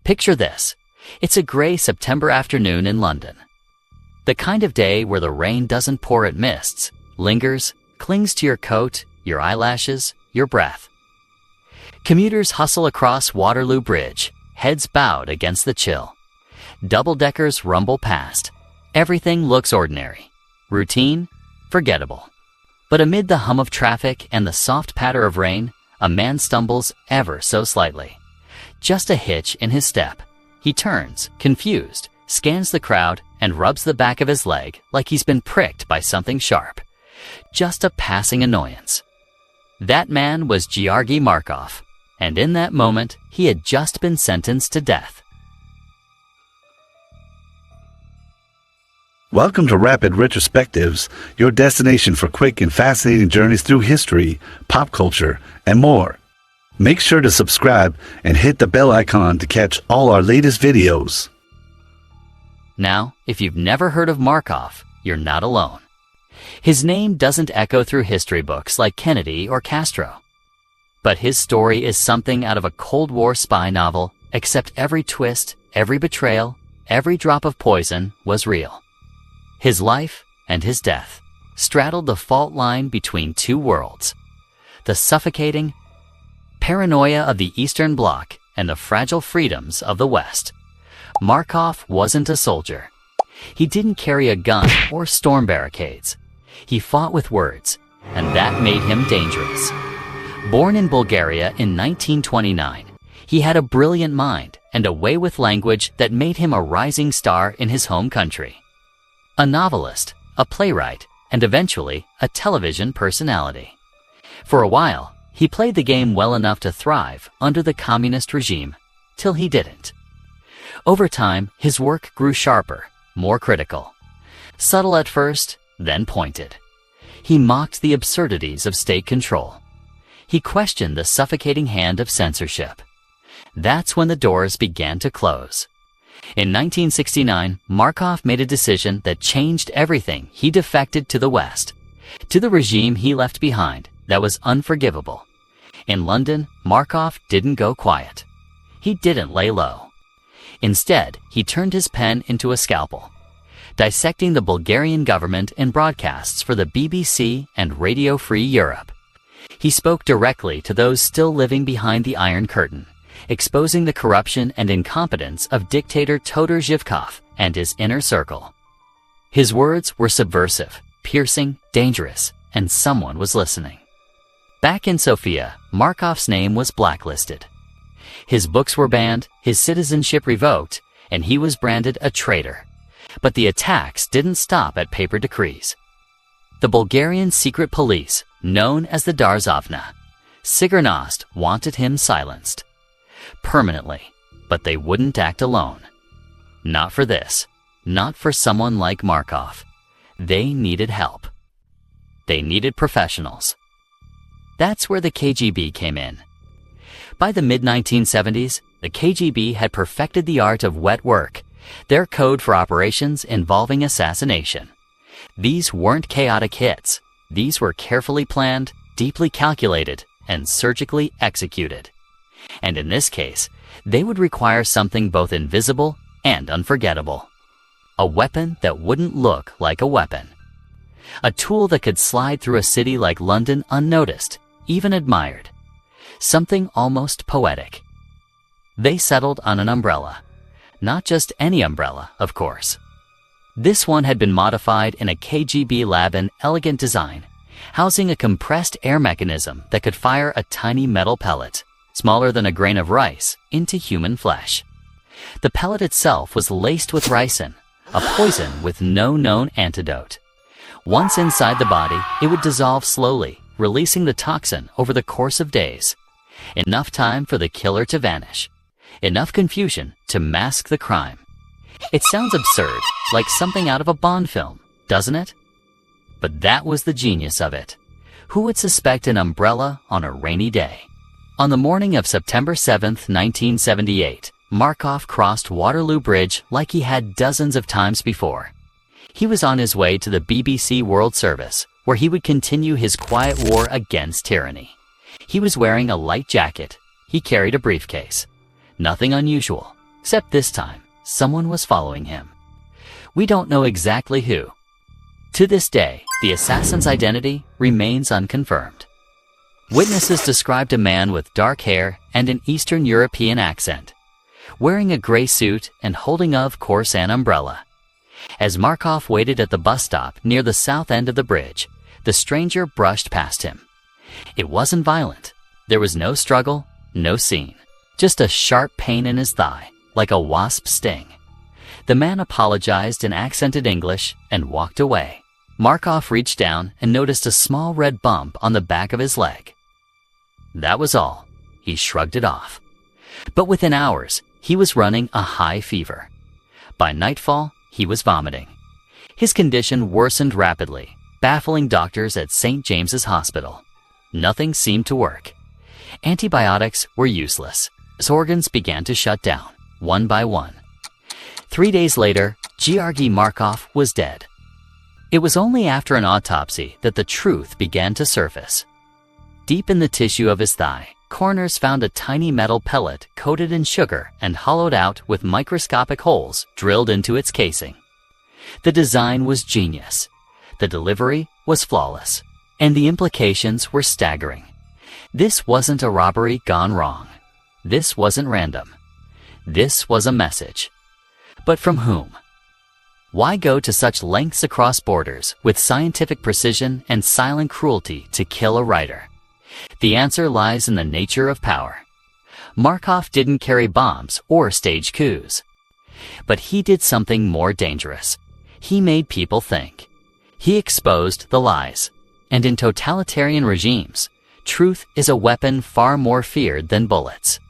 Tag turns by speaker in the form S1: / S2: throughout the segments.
S1: Picture this. It's a gray September afternoon in London. The kind of day where the rain doesn't pour at mists, lingers, clings to your coat, your eyelashes, your breath. Commuters hustle across Waterloo Bridge, heads bowed against the chill. Double-deckers rumble past. Everything looks ordinary. Routine, forgettable. But amid the hum of traffic and the soft patter of rain, a man stumbles ever so slightly. Just a hitch in his step. He turns, confused, scans the crowd, and rubs the back of his leg like he's been pricked by something sharp. Just a passing annoyance. That man was Georgi Markov, and in that moment, he had just been sentenced to death.
S2: Welcome to Rapid Retrospectives, your destination for quick and fascinating journeys through history, pop culture, and more. Make sure to subscribe and hit the bell icon to catch all our latest videos.
S1: Now, if you've never heard of Markov, you're not alone. His name doesn't echo through history books like Kennedy or Castro. But his story is something out of a Cold War spy novel, except every twist, every betrayal, every drop of poison was real. His life and his death straddled the fault line between two worlds. The suffocating paranoia of the Eastern Bloc and the fragile freedoms of the West. Markov wasn't a soldier. He didn't carry a gun or storm barricades. He fought with words, and that made him dangerous. Born in Bulgaria in 1929, he had a brilliant mind and a way with language that made him a rising star in his home country. A novelist, a playwright, and eventually a television personality. For a while, he played the game well enough to thrive under the communist regime, till he didn't. Over time, his work grew sharper, more critical. Subtle at first, then pointed. He mocked the absurdities of state control. He questioned the suffocating hand of censorship. That's when the doors began to close. In 1969, Markov made a decision that changed everything. He defected to the West, to the regime he left behind that was unforgivable. In London, Markov didn't go quiet. He didn't lay low. Instead, he turned his pen into a scalpel, dissecting the Bulgarian government in broadcasts for the BBC and Radio Free Europe. He spoke directly to those still living behind the Iron Curtain, exposing the corruption and incompetence of dictator Todor Zhivkov and his inner circle. His words were subversive, piercing, dangerous, and someone was listening. Back in Sofia, Markov's name was blacklisted. His books were banned, his citizenship revoked, and he was branded a traitor. But the attacks didn't stop at paper decrees. The Bulgarian secret police, known as the Darzovna, Sigurnost, wanted him silenced. Permanently, but they wouldn't act alone. Not for this, not for someone like Markov. They needed help. They needed professionals. That's where the KGB came in. By the mid-1970s, the KGB had perfected the art of wet work, their code for operations involving assassination. These weren't chaotic hits. These were carefully planned, deeply calculated, and surgically executed. And in this case, they would require something both invisible and unforgettable. A weapon that wouldn't look like a weapon. A tool that could slide through a city like London unnoticed, even admired. Something almost poetic. They settled on an umbrella. Not just any umbrella, of course. This one had been modified in a KGB lab in elegant design, housing a compressed air mechanism that could fire a tiny metal pellet, smaller than a grain of rice, into human flesh. The pellet itself was laced with ricin, a poison with no known antidote. Once inside the body, it would dissolve slowly, releasing the toxin over the course of days. Enough time for the killer to vanish. Enough confusion to mask the crime. It sounds absurd, like something out of a Bond film, doesn't it? But that was the genius of it. Who would suspect an umbrella on a rainy day? On the morning of September 7, 1978, Markov crossed Waterloo Bridge like he had dozens of times before. He was on his way to the BBC World Service, where he would continue his quiet war against tyranny. He was wearing a light jacket. He carried a briefcase. Nothing unusual. Except this time, someone was following him. We don't know exactly who. To this day, the assassin's identity remains unconfirmed. Witnesses described a man with dark hair and an Eastern European accent, wearing a gray suit and holding of course an umbrella. As Markov waited at the bus stop near the south end of the bridge, the stranger brushed past him. It wasn't violent. There was no struggle, no scene, just a sharp pain in his thigh, like a wasp's sting. The man apologized in accented English and walked away. Markov reached down and noticed a small red bump on the back of his leg. That was all. He shrugged it off. But within hours, he was running a high fever. By nightfall, he was vomiting. His condition worsened rapidly, baffling doctors at St. James's Hospital. Nothing seemed to work. Antibiotics were useless. His organs began to shut down, one by one. 3 days later, Georgi Markov was dead. It was only after an autopsy that the truth began to surface. Deep in the tissue of his thigh, coroners found a tiny metal pellet coated in sugar and hollowed out with microscopic holes drilled into its casing. The design was genius. The delivery was flawless. And the implications were staggering. This wasn't a robbery gone wrong. This wasn't random. This was a message. But from whom? Why go to such lengths across borders with scientific precision and silent cruelty to kill a writer? The answer lies in the nature of power. Markov didn't carry bombs or stage coups. But he did something more dangerous. He made people think. He exposed the lies. And in totalitarian regimes, truth is a weapon far more feared than bullets.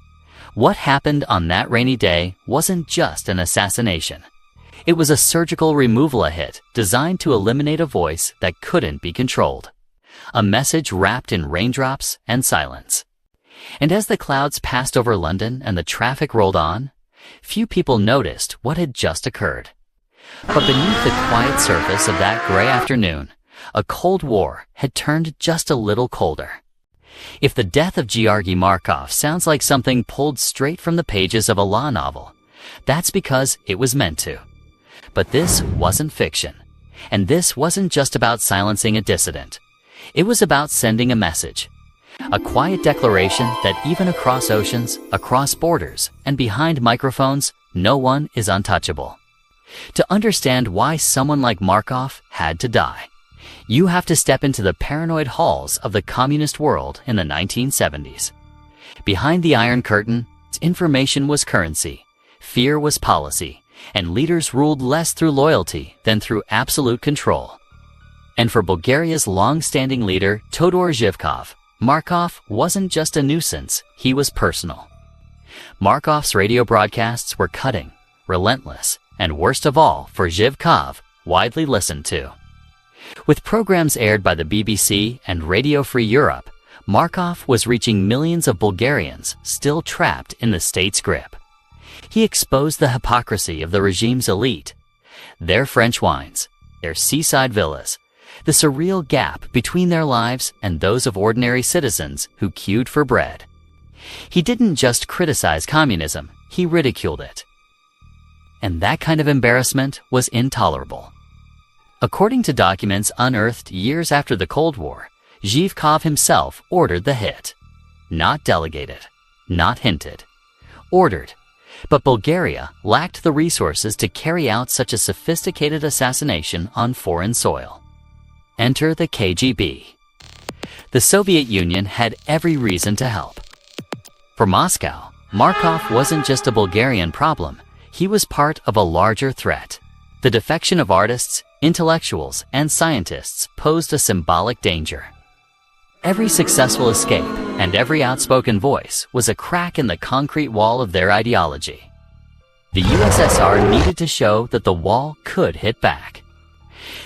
S1: What happened on that rainy day wasn't just an assassination. It was a surgical removal hit designed to eliminate a voice that couldn't be controlled. A message wrapped in raindrops and silence. And as the clouds passed over London and the traffic rolled on, few people noticed what had just occurred. But beneath the quiet surface of that gray afternoon, a Cold War had turned just a little colder. If the death of Georgi Markov sounds like something pulled straight from the pages of a law novel, that's because it was meant to. But this wasn't fiction. And this wasn't just about silencing a dissident. It was about sending a message. A quiet declaration that even across oceans, across borders, and behind microphones, no one is untouchable. To understand why someone like Markov had to die, you have to step into the paranoid halls of the communist world in the 1970s. Behind the Iron Curtain, information was currency, fear was policy, and leaders ruled less through loyalty than through absolute control. And for Bulgaria's long-standing leader, Todor Zhivkov, Markov wasn't just a nuisance, he was personal. Markov's radio broadcasts were cutting, relentless, and worst of all, for Zhivkov, widely listened to. With programs aired by the BBC and Radio Free Europe, Markov was reaching millions of Bulgarians still trapped in the state's grip. He exposed the hypocrisy of the regime's elite, their French wines, their seaside villas, the surreal gap between their lives and those of ordinary citizens who queued for bread. He didn't just criticize communism, he ridiculed it. And that kind of embarrassment was intolerable. According to documents unearthed years after the Cold War, Zhivkov himself ordered the hit. Not delegated, not hinted. Ordered. But Bulgaria lacked the resources to carry out such a sophisticated assassination on foreign soil. Enter the KGB. The Soviet Union had every reason to help. For Moscow, Markov wasn't just a Bulgarian problem, he was part of a larger threat. The defection of artists, intellectuals, and scientists posed a symbolic danger. Every successful escape and every outspoken voice was a crack in the concrete wall of their ideology. The USSR needed to show that the wall could hit back.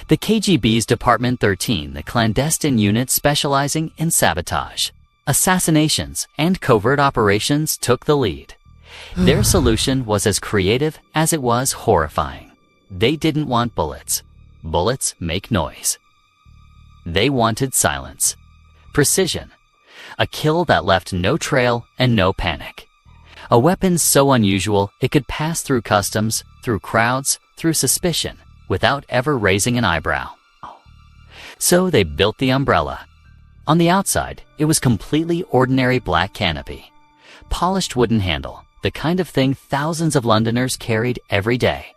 S1: The KGB's Department 13, the clandestine unit specializing in sabotage, assassinations, and covert operations, took the lead. Their solution was as creative as it was horrifying. They didn't want bullets. Bullets make noise. They wanted silence. Precision. A kill that left no trail and no panic. A weapon so unusual it could pass through customs, through crowds, through suspicion, without ever raising an eyebrow. So they built the umbrella. On the outside, it was completely ordinary black canopy. Polished wooden handle, the kind of thing thousands of Londoners carried every day.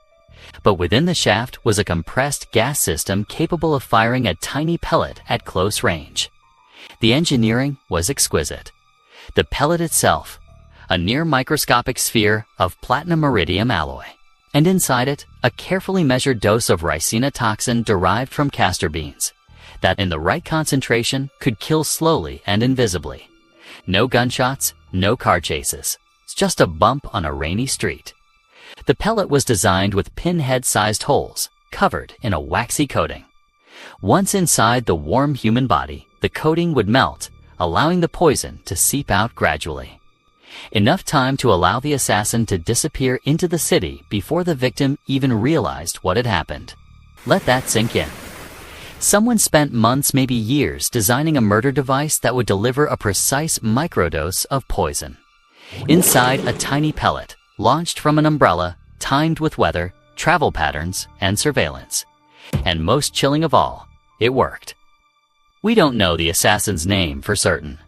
S1: But within the shaft was a compressed gas system capable of firing a tiny pellet at close range. The engineering was exquisite. The pellet itself, a near microscopic sphere of platinum iridium alloy. And inside it, a carefully measured dose of ricin toxin derived from castor beans, that in the right concentration could kill slowly and invisibly. No gunshots, no car chases. It's just a bump on a rainy street. The pellet was designed with pinhead-sized holes, covered in a waxy coating. Once inside the warm human body, the coating would melt, allowing the poison to seep out gradually. Enough time to allow the assassin to disappear into the city before the victim even realized what had happened. Let that sink in. Someone spent months, maybe years, designing a murder device that would deliver a precise microdose of poison. Inside, a tiny pellet, launched from an umbrella, timed with weather, travel patterns, and surveillance. And most chilling of all, it worked. We don't know the assassin's name for certain.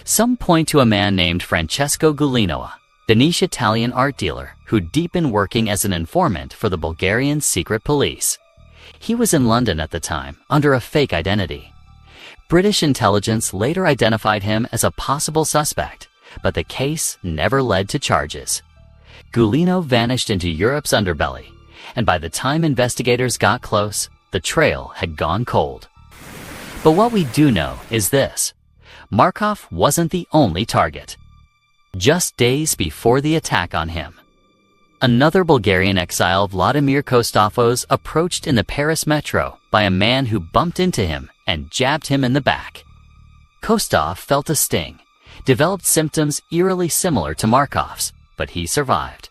S1: Some point to a man named Francesco Gulino, the niche Italian art dealer who'd been working as an informant for the Bulgarian secret police. He was in London at the time, under a fake identity. British intelligence later identified him as a possible suspect, but the case never led to charges. Gulino vanished into Europe's underbelly, and by the time investigators got close, the trail had gone cold. But what we do know is this: Markov wasn't the only target. Just days before the attack on him, another Bulgarian exile, Vladimir Kostofos, approached in the Paris metro by a man who bumped into him and jabbed him in the back. Kostov felt a sting, developed symptoms eerily similar to Markov's, but he survived.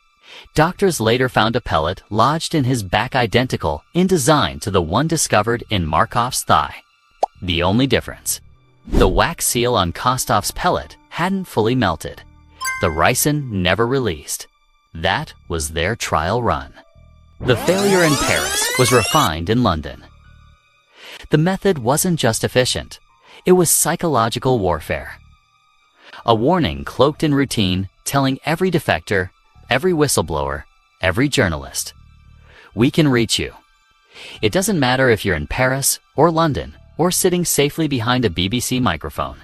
S1: Doctors later found a pellet lodged in his back identical in design to the one discovered in Markov's thigh. The only difference: the wax seal on Kostov's pellet hadn't fully melted. The ricin never released. That was their trial run. The failure in Paris was refined in London. The method wasn't just efficient, it was psychological warfare. A warning cloaked in routine, telling every defector, every whistleblower, every journalist, we can reach you. It doesn't matter if you're in Paris or London or sitting safely behind a BBC microphone.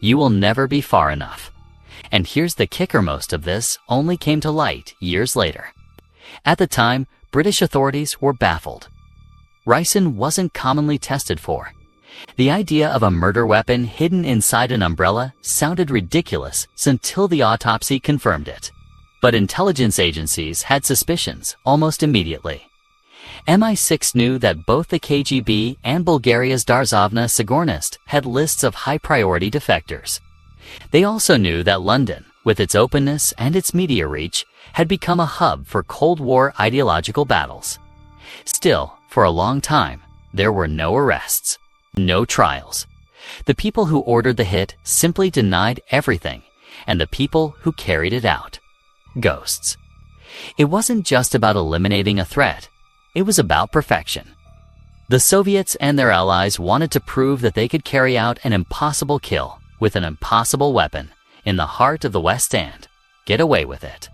S1: You will never be far enough. And here's the kicker: most of this only came to light years later. At the time, British authorities were baffled. Ricin wasn't commonly tested for. The idea of a murder weapon hidden inside an umbrella sounded ridiculous until the autopsy confirmed it. But intelligence agencies had suspicions almost immediately. MI6 knew that both the KGB and Bulgaria's Darzovna Sigornost had lists of high-priority defectors. They also knew that London, with its openness and its media reach, had become a hub for Cold War ideological battles. Still, for a long time, there were no arrests, no trials. The people who ordered the hit simply denied everything, and the people who carried it out, ghosts. It wasn't just about eliminating a threat. It was about perfection. The Soviets and their allies wanted to prove that they could carry out an impossible kill with an impossible weapon in the heart of the West and get away with it.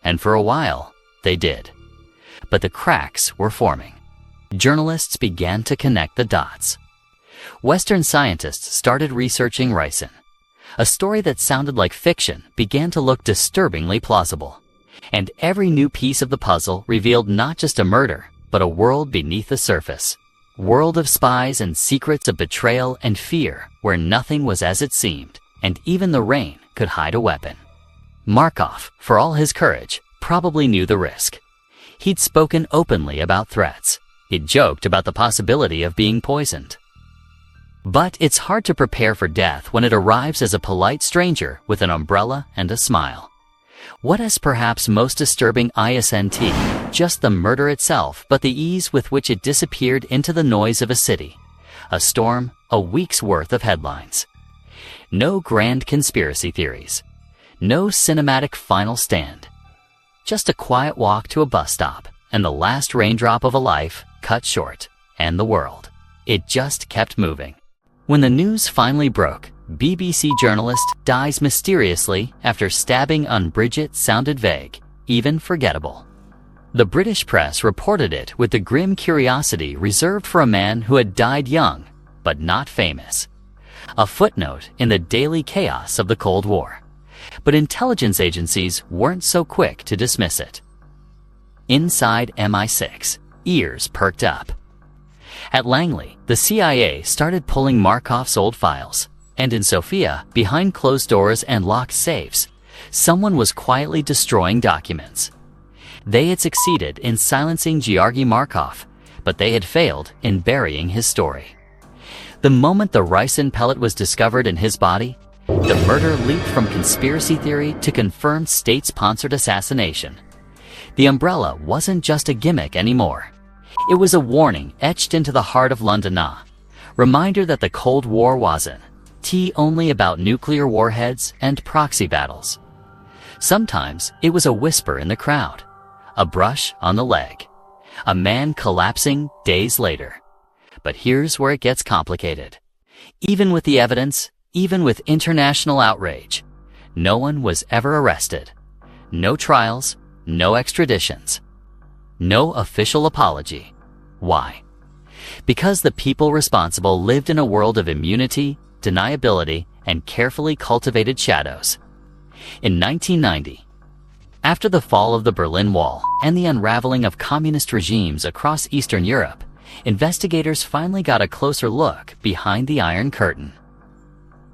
S1: And for a while, they did. But the cracks were forming. Journalists began to connect the dots. Western scientists started researching ricin. A story that sounded like fiction began to look disturbingly plausible. And every new piece of the puzzle revealed not just a murder, but a world beneath the surface. World of spies and secrets of betrayal and fear where nothing was as it seemed, and even the rain could hide a weapon. Markov, for all his courage, probably knew the risk. He'd spoken openly about threats. He'd joked about the possibility of being poisoned. But it's hard to prepare for death when it arrives as a polite stranger with an umbrella and a smile. What is perhaps most disturbing isn't just the murder itself, but the ease with which it disappeared into the noise of a city, a storm, a week's worth of headlines. No grand conspiracy theories. No cinematic final stand. Just a quiet walk to a bus stop, and the last raindrop of a life cut short, and the world. It just kept moving. When the news finally broke, BBC journalist dies mysteriously after stabbing Bridget sounded vague, even forgettable. The British press reported it with the grim curiosity reserved for a man who had died young, but not famous. A footnote in the daily chaos of the Cold War. But intelligence agencies weren't so quick to dismiss it. Inside MI6, ears perked up. At Langley, the CIA started pulling Markov's old files, and in Sofia, behind closed doors and locked safes, someone was quietly destroying documents. They had succeeded in silencing Georgi Markov, but they had failed in burying his story. The moment the ricin pellet was discovered in his body, the murder leaped from conspiracy theory to confirmed state-sponsored assassination. The umbrella wasn't just a gimmick anymore. It was a warning etched into the heart of London, a reminder that the Cold War wasn't only about nuclear warheads and proxy battles. Sometimes it was a whisper in the crowd, a brush on the leg, a man collapsing days later. But here's where it gets complicated. Even with the evidence, even with international outrage, no one was ever arrested. No trials, no extraditions, no official apology. Why? Because the people responsible lived in a world of immunity, deniability, and carefully cultivated shadows. In 1990, after the fall of the Berlin Wall and the unraveling of communist regimes across Eastern Europe, investigators finally got a closer look behind the Iron Curtain.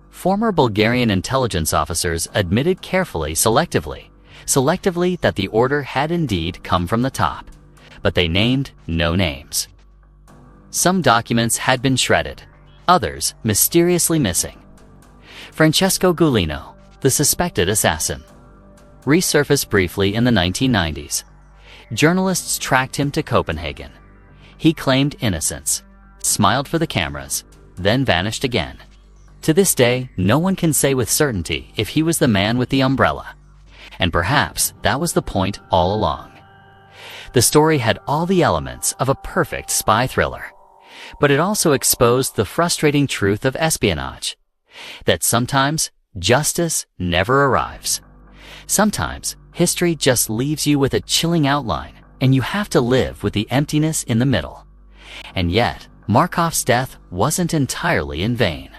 S1: Former Bulgarian intelligence officers admitted carefully, selectively that the order had indeed come from the top, but they named no names. Some documents had been shredded, others mysteriously missing. Francesco Guglino, the suspected assassin, resurfaced briefly in the 1990s. Journalists tracked him to Copenhagen. He claimed innocence, smiled for the cameras, then vanished again. To this day, no one can say with certainty if he was the man with the umbrella. And perhaps that was the point all along. The story had all the elements of a perfect spy thriller, but it also exposed the frustrating truth of espionage, that sometimes justice never arrives. Sometimes history just leaves you with a chilling outline, and you have to live with the emptiness in the middle. And yet, Markov's death wasn't entirely in vain.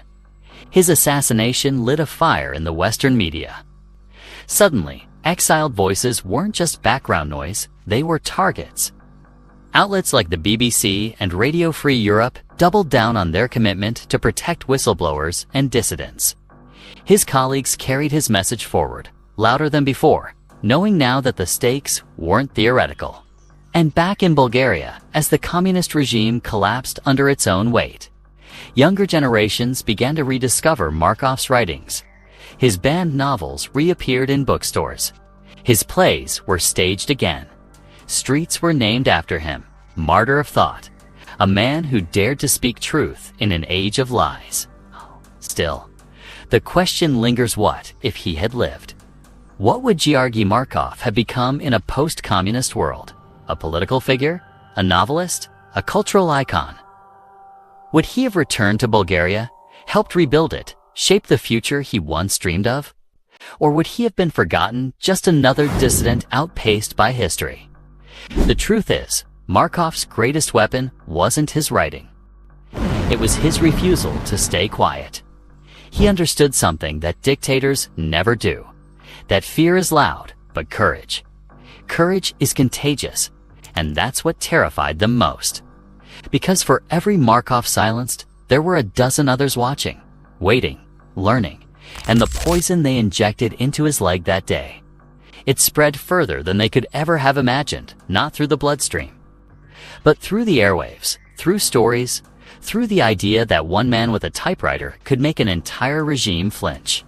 S1: His assassination lit a fire in the Western media. Suddenly, exiled voices weren't just background noise, they were targets. Outlets like the BBC and Radio Free Europe doubled down on their commitment to protect whistleblowers and dissidents. His colleagues carried his message forward, louder than before, knowing now that the stakes weren't theoretical. And back in Bulgaria, as the communist regime collapsed under its own weight, younger generations began to rediscover Markov's writings. His banned novels reappeared in bookstores. His plays were staged again. Streets were named after him, martyr of thought, a man who dared to speak truth in an age of lies. Still, the question lingers: what if he had lived? What would Georgi Markov have become in a post-communist world? A political figure? A novelist? A cultural icon? Would he have returned to Bulgaria, helped rebuild it, shaped the future he once dreamed of? Or would he have been forgotten, just another dissident outpaced by history? The truth is, Markov's greatest weapon wasn't his writing. It was his refusal to stay quiet. He understood something that dictators never do, that fear is loud, but courage is contagious, and that's what terrified them most. Because for every Markov silenced, there were a dozen others watching, waiting, learning, and the poison they injected into his leg that day, it spread further than they could ever have imagined, not through the bloodstream, but through the airwaves, through stories, through the idea that one man with a typewriter could make an entire regime flinch.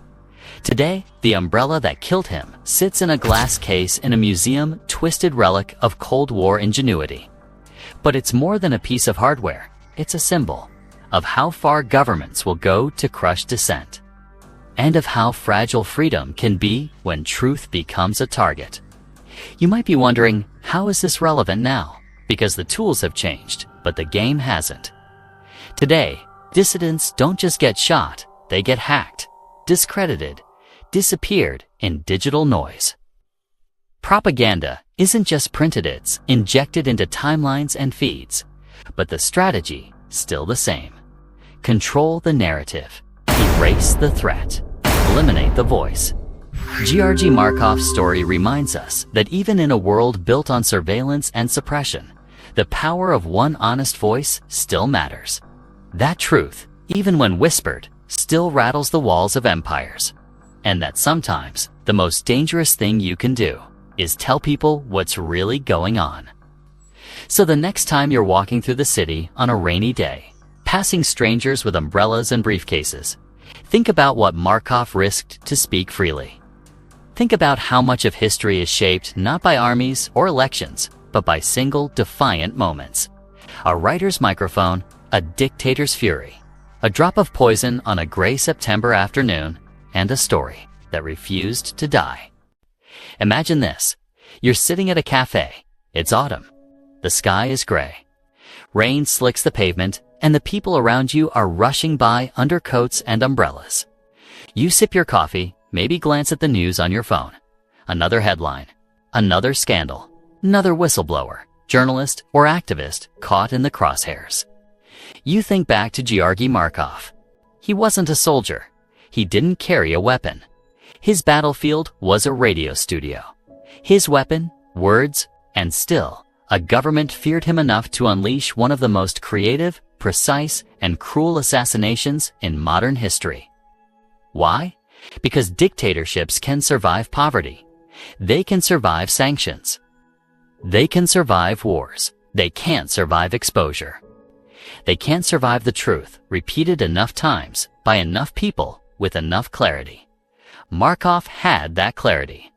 S1: Today, the umbrella that killed him sits in a glass case in a museum, twisted relic of Cold War ingenuity. But it's more than a piece of hardware. It's a symbol of how far governments will go to crush dissent. and of how fragile freedom can be when truth becomes a target. You might be wondering, how is this relevant now? Because the tools have changed, but the game hasn't. Today, dissidents don't just get shot, they get hacked, discredited, disappeared in digital noise. Propaganda isn't just printed, it's injected into timelines and feeds, but the strategy still the same. Control the narrative, erase the threat, eliminate the voice. Georgi Markov's story reminds us that even in a world built on surveillance and suppression, the power of one honest voice still matters. That truth, even when whispered, still rattles the walls of empires. And that sometimes the most dangerous thing you can do is tell people what's really going on. So the next time you're walking through the city on a rainy day, passing strangers with umbrellas and briefcases, think about what Markov risked to speak freely. Think about how much of history is shaped not by armies or elections, but by single defiant moments. A writer's microphone, a dictator's fury, a drop of poison on a gray September afternoon, and a story that refused to die. Imagine this. You're sitting at a cafe. It's autumn. The sky is gray. Rain slicks the pavement, and the people around you are rushing by under coats and umbrellas. You sip your coffee, maybe glance at the news on your phone. Another headline, another scandal, another whistleblower, journalist, or activist caught in the crosshairs. You think back to Georgi Markov. He wasn't a soldier. He didn't carry a weapon. His battlefield was a radio studio. His weapon, words, and still, a government feared him enough to unleash one of the most creative, precise, and cruel assassinations in modern history. Why? Because dictatorships can survive poverty. They can survive sanctions. They can survive wars. They can't survive exposure. They can't survive the truth repeated enough times by enough people with enough clarity. Markov had that clarity,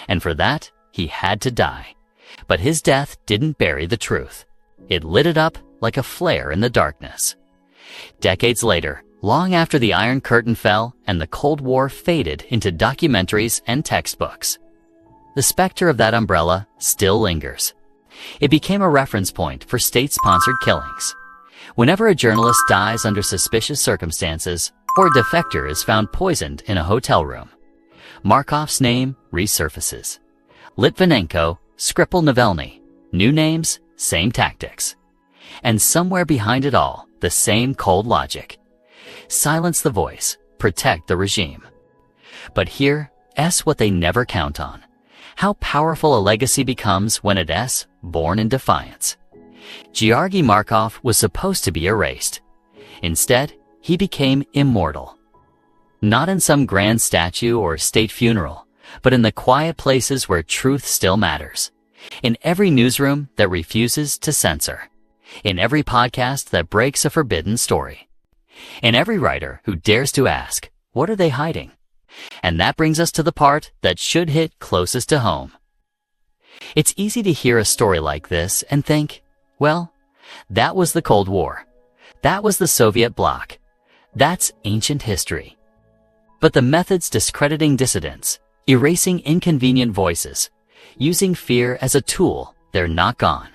S1: and for that, he had to die. But his death didn't bury the truth. It lit it up like a flare in the darkness. Decades later, long after the Iron Curtain fell and the Cold War faded into documentaries and textbooks, the specter of that umbrella still lingers. It became a reference point for state-sponsored killings. Whenever a journalist dies under suspicious circumstances, or a defector is found poisoned in a hotel room, Markov's name resurfaces. Litvinenko, Skripal, Navalny. New names, same tactics. And somewhere behind it all, the same cold logic. Silence the voice, protect the regime. But here's what they never count on. How powerful a legacy becomes when it's born in defiance. Georgi Markov was supposed to be erased. Instead, he became immortal. Not in some grand statue or state funeral, but in the quiet places where truth still matters. In every newsroom that refuses to censor. In every podcast that breaks a forbidden story. In every writer who dares to ask, what are they hiding? And that brings us to the part that should hit closest to home. It's easy to hear a story like this and think, well, that was the Cold War. That was the Soviet bloc. That's ancient history. But the methods discrediting dissidents, erasing inconvenient voices, using fear as a tool, they're not gone.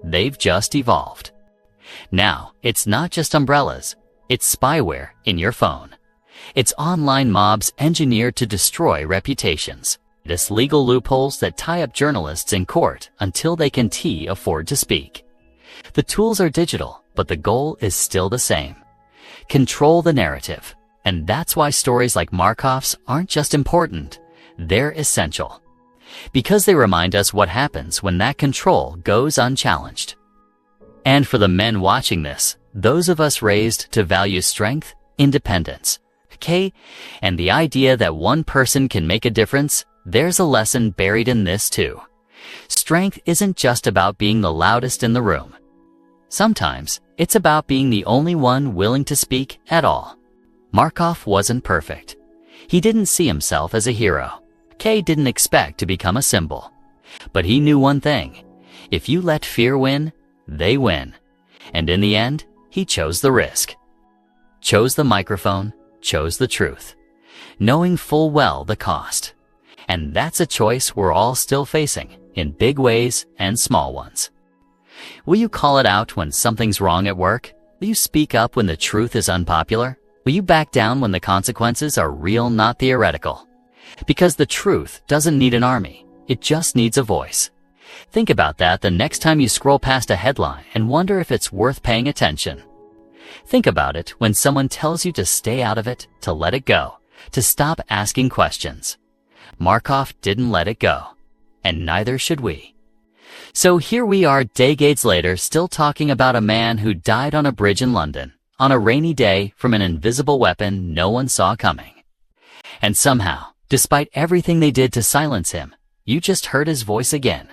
S1: They've just evolved. Now, it's not just umbrellas. It's spyware in your phone. It's online mobs engineered to destroy reputations. It's legal loopholes that tie up journalists in court until they can afford to speak. The tools are digital, but the goal is still the same. Control the narrative. And that's why stories like Markov's aren't just important, they're essential. Because they remind us what happens when that control goes unchallenged. And for the men watching this, those of us raised to value strength, independence, and the idea that one person can make a difference, there's a lesson buried in this too. Strength isn't just about being the loudest in the room. Sometimes, it's about being the only one willing to speak at all. Markov wasn't perfect. He didn't see himself as a hero. Kay didn't expect to become a symbol. But he knew one thing. If you let fear win, they win. And in the end, he chose the risk. Chose the microphone, chose the truth. knowing full well the cost. And that's a choice we're all still facing, in big ways and small ones. Will you call it out when something's wrong at work? Will you speak up when the truth is unpopular? Will you back down when the consequences are real, not theoretical? Because the truth doesn't need an army, it just needs a voice. Think about that the next time you scroll past a headline and wonder if it's worth paying attention. Think about it when someone tells you to stay out of it, to let it go, to stop asking questions. Markov didn't let it go, and neither should we. So here we are decades later, still talking about a man who died on a bridge in London, on a rainy day from an invisible weapon no one saw coming. And somehow, despite everything they did to silence him, you just heard his voice again.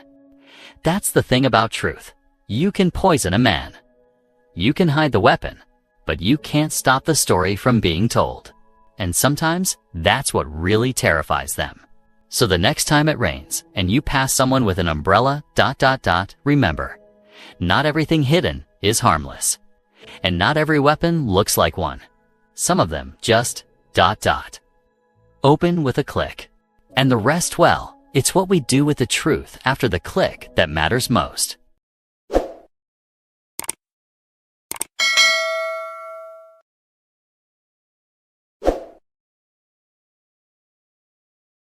S1: That's the thing about truth. You can poison a man. You can hide the weapon, but you can't stop the story from being told. And sometimes, that's what really terrifies them. So the next time it rains and you pass someone with an umbrella, remember, not everything hidden is harmless. And not every weapon looks like one. Some of them just ... open with a click. And the rest, well, it's what we do with the truth after the click that matters most.